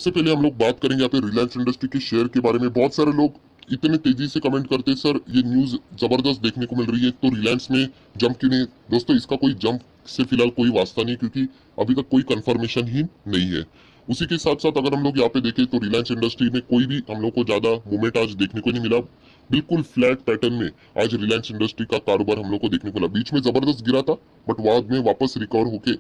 सबसे पहले हम लोग बात करेंगे यहाँ पे रिलायंस इंडस्ट्री के शेयर के बारे में। बहुत सारे लोग इतने तेजी से कमेंट करते हैं, सर ये न्यूज जबरदस्त देखने को मिल रही है, तो रिलायंस में जंप क्यों नहीं? दोस्तों, इसका कोई जंप से फिलहाल कोई वास्ता नहीं, क्योंकि अभी तक कोई कंफर्मेशन ही नहीं है। उसी के साथ साथ अगर हम लोग यहाँ पे देखें तो रिलायंस इंडस्ट्री में कोई भी हम लोग को ज्यादा मूवमेंट आज देखने को नहीं मिला। बिल्कुल फ्लैट पैटर्न में आज रिलायंस इंडस्ट्री का कारोबार हम लोग को देखने को मिला। बीच में जबरदस्त गिरा था, बट बाद में वापस रिकवर होके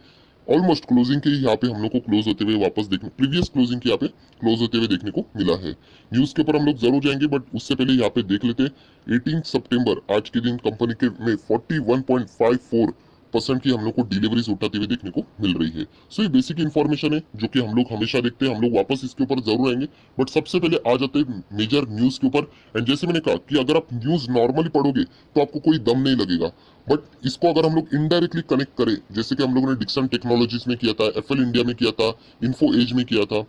ऑलमोस्ट क्लोजिंग के यहाँ पे हम लोग को क्लोज होते हुए वापस देखने, प्रीवियस क्लोजिंग के यहाँ पे क्लोज होते हुए देखने को मिला है। न्यूज के ऊपर हम लोग जरूर जाएंगे, बट उससे पहले यहाँ पे देख लेते हैं 18 सितंबर आज के दिन कंपनी के में 41.54% की हम लोग को डिलीवरीज उठाते हुए देखने को मिल रही है। सो ये बेसिक इन्फॉर्मेशन है जो कि हम लोग हमेशा देखते हैं, हम लोग वापस इसके ऊपर जरूर आएंगे। बट सबसे पहले आ जाते हैं मेजर न्यूज के ऊपर। एंड जैसे मैंने कहा कि अगर आप न्यूज नॉर्मली पढ़ोगे तो आपको कोई दम नहीं लगेगा, बट इसको अगर हम लोग इनडायरेक्टली कनेक्ट करें, जैसे कि हम लोगों ने डिक्सन टेक्नोलॉजीज में किया था, एफएल इंडिया में किया था, इन्फो एज में किया था,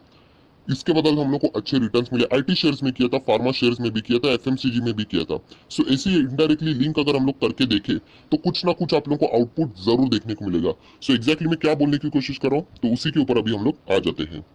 इसके बदल हम लोग को अच्छे रिटर्न्स मिले। आईटी शेयर्स में किया था, फार्मा शेयर्स में भी किया था, एफएमसीजी में भी किया था। सो ऐसे इनडायरेक्टली लिंक अगर हम लोग करके देखें तो कुछ ना कुछ आप लोगों को आउटपुट जरूर देखने को मिलेगा। सो एग्जैक्टली मैं क्या बोलने की कोशिश कर रहा हूँ, तो उसी के ऊपर अभी हम लोग आ जाते हैं।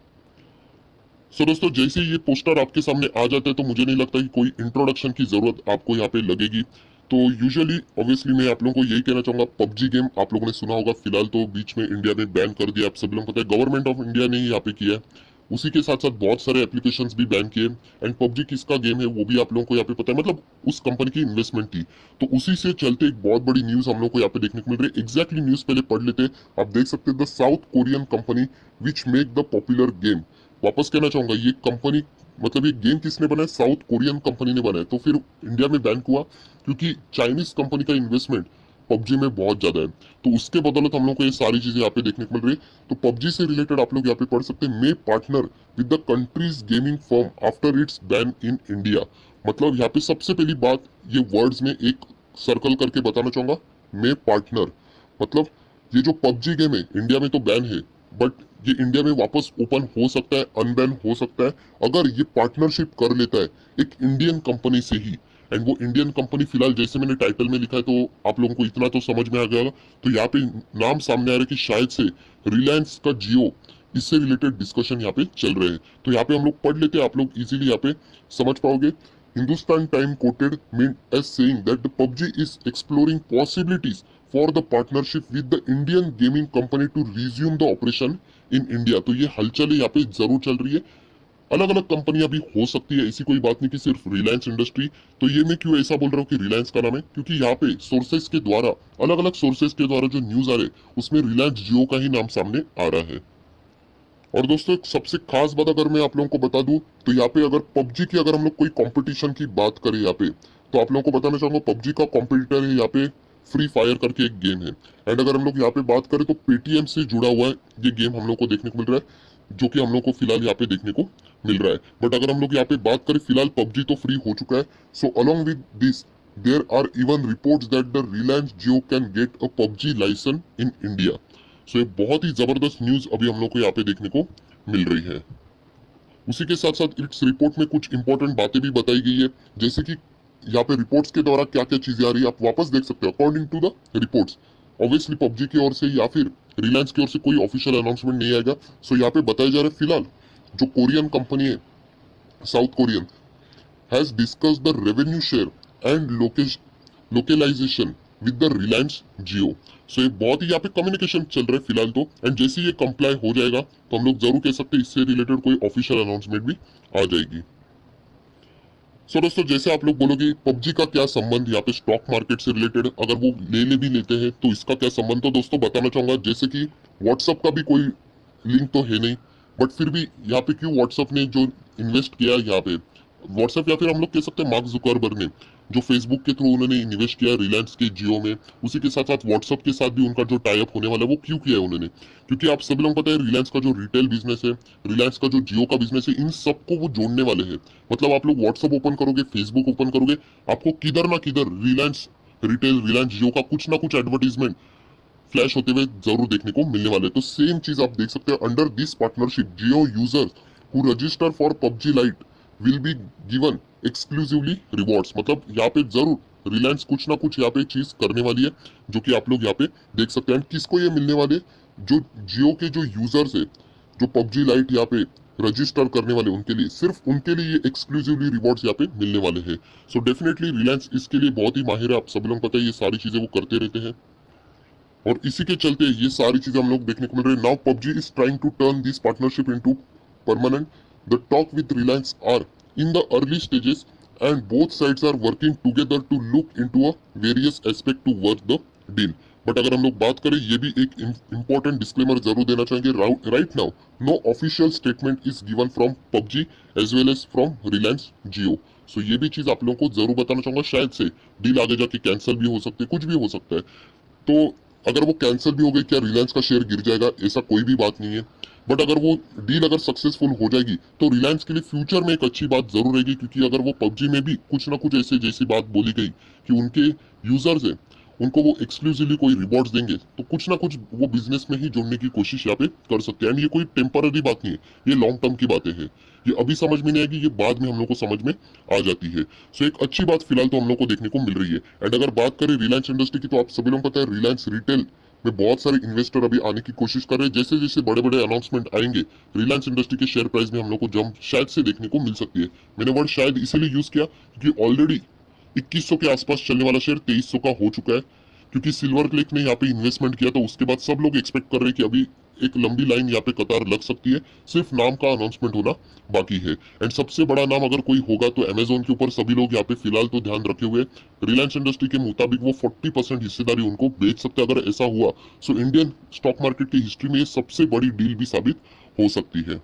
सो दोस्तों, जैसे ये पोस्टर आपके सामने आ जाता है तो मुझे नहीं लगता कि कोई इंट्रोडक्शन की जरूरत आपको यहाँ पे लगेगी। तो यूजुअली ऑब्वियसली मैं आप लोगों को यही कहना चाहूंगा, पबजी गेम आप लोगों ने सुना होगा, फिलहाल तो बीच में इंडिया ने बैन कर दिया। आप सभी लोगों को पता है, गवर्नमेंट ऑफ इंडिया ने ही यहाँ पे किया है। उसी के साथ साथ बहुत सारे एप्लीकेशंस भी बैन किए। एंड पबजी किसका गेम है वो भी आप लोगों को यहाँ पे पता है, मतलब उस कंपनी की इन्वेस्टमेंट थी। तो उसी से चलते एक बहुत बड़ी न्यूज हम लोग को यहाँ पे देखने को मिल रही है। एग्जैक्टली न्यूज पहले पढ़ लेते हैं। आप देख सकते हैं, the south Korean company which make the popular game. वापस कहना चाहूंगा, ये कंपनी मतलब ये गेम किसने बनाया? साउथ कोरियन कंपनी ने बनाया। तो फिर इंडिया में बैन हुआ क्योंकि चाइनीज कंपनी का इन्वेस्टमेंट पबजी में बहुत ज्यादा है। तो उसके बदौलत हम लोग को ये सारी चीजें यहाँ पे देखने को मिल रही है। तो पबजी से रिलेटेड आप लोग यहाँ पे पढ़ सकते हैं, may partner with the country's gaming firm after its ban in India. मतलब यहाँ पे सबसे पहली बात, ये वर्ड्स में एक सर्कल करके बताना चाहूंगा, मे पार्टनर। मतलब ये जो पबजी गेम है इंडिया में तो बैन है, बट ये इंडिया में वापस ओपन हो सकता है, अनबैन हो सकता है अगर ये पार्टनरशिप कर लेता है एक इंडियन कंपनी से ही। एंड वो इंडियन कंपनी फिलहाल जैसे मैंने टाइटल में लिखा है, तो आप लोगों को इतना तो समझ में आ गया होगा। तो यहाँ पे नाम सामने आ रहा है कि शायद से रिलायंस का जियो, इससे रिलेटेड डिस्कशन यहाँ पे चल रहे हैं। तो यहाँ पे हम लोग पढ़ लेते हैं, आप लोग इजीली यहाँ पे समझ पाओगे। Hindustan Times quoted mean as saying that the PUBG is exploring possibilities for the partnership with the Indian gaming company to resume the operation in India. तो ये हलचल यहाँ पे जरूर चल रही है। अलग अलग कंपनियां भी हो सकती है, ऐसी कोई बात नहीं कि सिर्फ रिलायंस इंडस्ट्री। तो ये मैं क्यों ऐसा बोल रहा हूँ कि रिलायंस का नाम है, क्योंकि यहाँ पे सोर्सेज के द्वारा, अलग अलग सोर्सेज के द्वारा जो न्यूज आ रहे उसमें रिलायंस जियो का ही नाम सामने आ रहा है। और दोस्तों, एक सबसे खास बात अगर मैं आप लोगों को बता दूं, तो यहाँ पे अगर पबजी की अगर हम लोग कोई कंपटीशन की बात करें यहाँ पे, तो आप लोगों को बताना चाहूंगा पबजी का कॉम्पिटिटर है यहाँ पे फ्री फायर करके एक गेम है। एंड अगर हम लोग यहाँ पे बात करें तो पेटीएम से जुड़ा हुआ है ये गेम हम लोग को देखने को मिल रहा है, जो कि हम लोग को फिलहाल यहाँ पे देखने को मिल रहा है। बट अगर हम लोग यहाँ पे बात करें, फिलहाल पबजी तो फ्री हो चुका है। So along with this there are even reports that the Reliance Jio can get a PUBG licence in India. So ये बहुत ही जबरदस्त न्यूज अभी हम लोग को यहाँ पे देखने को मिल रही है। उसी के साथ साथ इस रिपोर्ट में कुछ इंपॉर्टेंट बातें भी बताई गई है, जैसे कि यहाँ पे रिपोर्ट्स के द्वारा क्या क्या चीजें आ रही है आप वापस देख सकते हो। According to the reports, obviously PUBG की ओर से या फिर रिलायंस की ओर से कोई ऑफिशियल अनाउंसमेंट नहीं आएगा। सो यहाँ पे बताया जा रहा है फिलहाल जो कोरियन कंपनी है, south Korean, has discussed the revenue share and localization with the Reliance Jio। सो ये बहुत ही यहाँ पे कम्युनिकेशन चल रहा है फिलहाल तो। एंड जैसे ये कंप्लाई हो जाएगा तो हम लोग जरूर कह सकते हैं इससे रिलेटेड कोई ऑफिशियल अनाउंसमेंट भी आ जाएगी। सो दोस्तों, जैसे आप लोग बोलोगे पबजी का क्या संबंध यहाँ पे स्टॉक मार्केट से रिलेटेड, अगर वो ले भी लेते हैं तो इसका क्या संबंध? तो दोस्तों बताना चाहूंगा, जैसे कि व्हाट्सअप का भी कोई लिंक तो है नहीं, बट फिर भी यहाँ पे क्यों व्हाट्सअप ने जो इन्वेस्ट किया यहाँ पे, व्हाट्सएप या फिर हम लोग कह सकते हैं मार्क जुकरबर्ग ने जो फेसबुक के थ्रू उन्होंने इन्वेस्ट किया रिलायंस के जियो में, उसी के साथ साथ व्हाट्सएप के साथ भी उनका जो टाई अप होने वाला है वो क्यों किया है उन्होंने? क्योंकि आप सभी लोगों को पता है रिलायंस का जो रिटेल बिजनेस है, रिलायंस का जो जियो का बिजनेस है, इन सबको वो जोड़ने वाले हैं। मतलब आप लोग व्हाट्सएप ओपन करोगे, फेसबुक ओपन करोगे, आपको किधर ना किधर रिलायंस रिटेल, रिलायंस जियो का कुछ ना कुछ एडवर्टीजमेंट फ्लैश होते हुए जरूर देखने को मिलने वाले। तो सेम चीज आप देख सकते हैं, under this partnership Jio users who register for PUBG light will be given exclusively rewards. मतलब यहाँ पे जरूर रिलायंस कुछ ना कुछ यहाँ पे चीज करने वाली है, जो कि आप लोग यहाँ पे देख सकते हैं। किसको ये मिलने वाले? जो जियो के जो यूजर्स है, जो पबजी लाइट यहाँ पे रजिस्टर करने वाले उनके लिए, सिर्फ उनके लिए ये एक्सक्लूसिवली रिवॉर्ड्स यहाँ पे मिलने वाले हैं। सो डेफिनेटली रिलायंस इसके लिए बहुत ही माहिर है, आप सभी लोगों को पता है, ये सारी चीजें वो करते रहते हैं और इसी के चलते ये सारी चीजें हम लोग देखने को मिल रही है। Now PUBG is trying to turn this partnership into permanent. The talk with Reliance are in the early stages and both sides are working together to look into a various aspect to work the deal. But अगर हम लोग बात करें, ये भी एक important disclaimer जरूर देना चाहेंगे, right now no official statement is given from PUBG as well as from Reliance Jio. So ये भी चीज आप लोगों को जरूर बताना चाहूंगा, शायद से डील आगे जाके कैंसिल भी हो सकती है, कुछ भी हो सकता है। तो अगर वो कैंसिल भी हो गई, क्या रिलायंस का शेयर गिर जाएगा? ऐसा कोई भी बात नहीं है। बट अगर वो डील अगर सक्सेसफुल हो जाएगी तो रिलायंस के लिए फ्यूचर में एक अच्छी बात जरूर रहेगी, क्योंकि अगर वो पबजी में भी कुछ ना कुछ ऐसे जैसी बात बोली गई कि उनके यूजर्स है उनको वो एक्सक्लूसिवली कोई रिवॉर्ड्स देंगे, तो कुछ ना कुछ वो बिजनेस में ही जोड़ने की कोशिश यहाँ पे कर सकते हैं। एंड ये कोई टेम्पररी बात नहीं है, ये लॉन्ग टर्म की बातें हैं। ये अभी समझ में नहीं आएगी, ये बाद में हम लोग को समझ में आ जाती है। सो एक अच्छी बात फिलहाल तो हम लोग को देखने को मिल रही है। एंड अगर बात करें रिलायंस इंडस्ट्री की, तो आप सभी लोगों को पता है रिलायंस रिटेल में बहुत सारे इन्वेस्टर अभी आने की कोशिश कर रहे हैं। जैसे जैसे बड़े बड़े अनाउंसमेंट आएंगे, रिलायंस इंडस्ट्री के शेयर प्राइस में हम लोग को जंप शायद से देखने को मिल सकती है। मैंने वर्ड शायद इसीलिए यूज किया क्योंकि ऑलरेडी 2100 के आसपास चलने वाला शेयर 2300 का हो चुका है। क्योंकि सिल्वर क्लिक ने यहाँ पे इन्वेस्टमेंट किया, तो उसके बाद सब लोग एक्सपेक्ट कर रहे हैं कि अभी एक लंबी लाइन यहाँ पे कतार लग सकती है। सिर्फ नाम का अनाउंसमेंट होना बाकी है। एंड सबसे बड़ा नाम अगर कोई होगा तो अमेजोन के ऊपर सभी लोग यहाँ पे फिलहाल तो ध्यान रखे हुए। रिलायंस इंडस्ट्री के मुताबिक वो 40% हिस्सेदारी उनको बेच सकते हैं। अगर ऐसा हुआ सो इंडियन स्टॉक मार्केट की हिस्ट्री में ये सबसे बड़ी डील भी साबित हो सकती है।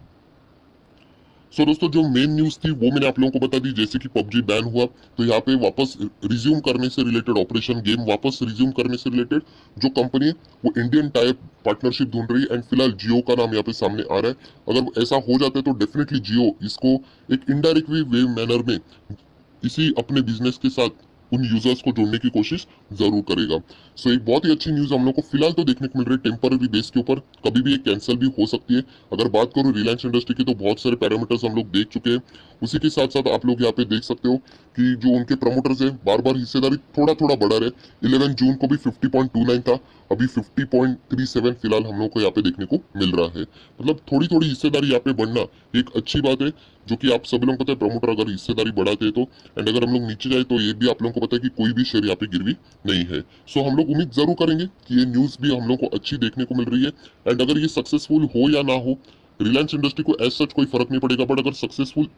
सो दोस्तों, जो मेन न्यूज थी वो मैंने आप लोगों को बता दी। जैसे कि पबजी बैन हुआ, तो यहाँ पे वापस रिज्यूम करने से रिलेटेड ऑपरेशन गेम वापस रिज्यूम करने से रिलेटेड जो कंपनी है वो इंडियन टाइप पार्टनरशिप ढूंढ रही है। एंड फिलहाल जियो का नाम यहाँ पे सामने आ रहा है। अगर ऐसा हो जाता है तो डेफिनेटली जियो इसको एक इनडायरेक्ट वे मैनर में इसी अपने बिजनेस के साथ उन यूजर्स को जोड़ने की कोशिश जरूर करेगा। सो एक बहुत ही अच्छी न्यूज हम लोग को फिलहाल तो देखने को मिल रही है टेम्पररी बेस के ऊपर, कभी भी ये कैंसिल भी हो सकती है। अगर बात करूं रिलायंस इंडस्ट्री की, तो बहुत सारे पैरामीटर्स हम लोग देख चुके हैं। उसी के साथ साथ आप लोग यहाँ पे देख सकते हो कि जो उनके प्रमोटर्स है बार बार हिस्सेदारी थोड़ा थोड़ा बढ़ा रहे। 11 जून को भी 50.29 था, अभी 50.37 फिलहाल हम लोग को यहाँ पे देखने को मिल रहा है। मतलब थोड़ी थोड़ी हिस्सेदारी यहाँ पे बढ़ना एक अच्छी बात है, जो कि आप सभी लोगों को पता है प्रमोटर अगर हिस्सेदारी बढ़ाते हैं तो। एंड अगर हम लोग नीचे जाए तो ये भी आप लोगों को पता है कि कोई भी शेयर यहाँ पे गिरवी नहीं है। सो हम लोग उम्मीद जरूर करेंगे कि ये न्यूज भी हम लोग को अच्छी देखने को मिल रही है। एंड अगर ये सक्सेसफुल हो या ना हो, रिलायंस इंडस्ट्री को एज सच कोई फर्क नहीं पड़ेगा। बट अगर सक्सेसफुल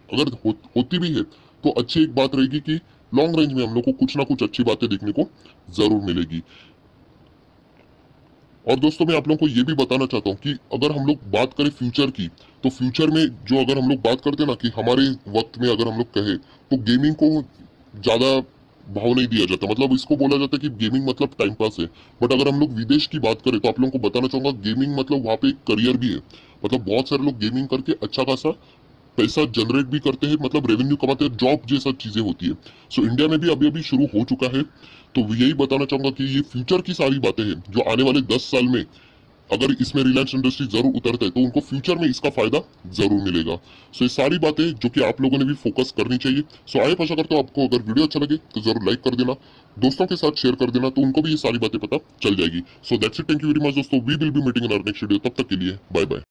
अगर होती भी है तो अच्छी एक बात रहेगी कि लॉन्ग रेंज में हम लोग को कुछ ना कुछ अच्छी बातें देखने को जरूर मिलेगी। और दोस्तों, मैं आप लोगों को ये भी बताना चाहता हूँ कि अगर हम लोग बात करें फ्यूचर की, तो फ्यूचर में जो अगर हम लोग बात करते हैं ना कि हमारे वक्त में अगर हम लोग कहें तो गेमिंग को ज्यादा भाव नहीं दिया जाता। मतलब इसको बोला जाता है कि गेमिंग मतलब टाइम पास है। बट अगर हम लोग विदेश की बात करें तो आप लोगों को बताना चाहूंगा गेमिंग मतलब वहाँ पे एक करियर भी है। मतलब बहुत सारे लोग गेमिंग करके अच्छा खासा पैसा जनरेट भी करते हैं, मतलब रेवेन्यू कमाते हैं, जॉब जैसा चीजें होती है। सो इंडिया में भी अभी अभी शुरू हो चुका है। तो यही बताना चाहूंगा कि ये फ्यूचर की सारी बातें हैं जो आने वाले 10 साल में अगर इसमें रिलायंस इंडस्ट्री जरूर उतरता है तो उनको फ्यूचर में इसका फायदा जरूर मिलेगा। सो ये सारी बातें जो कि आप लोगों ने भी फोकस करनी चाहिए। सो आगे आशा करता हूँ आपको अगर वीडियो अच्छा लगे तो जरूर लाइक कर देना, दोस्तों के साथ शेयर कर देना, तो उनको भी ये सारी बातें पता चल जाएगी। So that's it, thank you very much दोस्तों, we will be meeting in our next video. तब तक के लिए बाय बाय।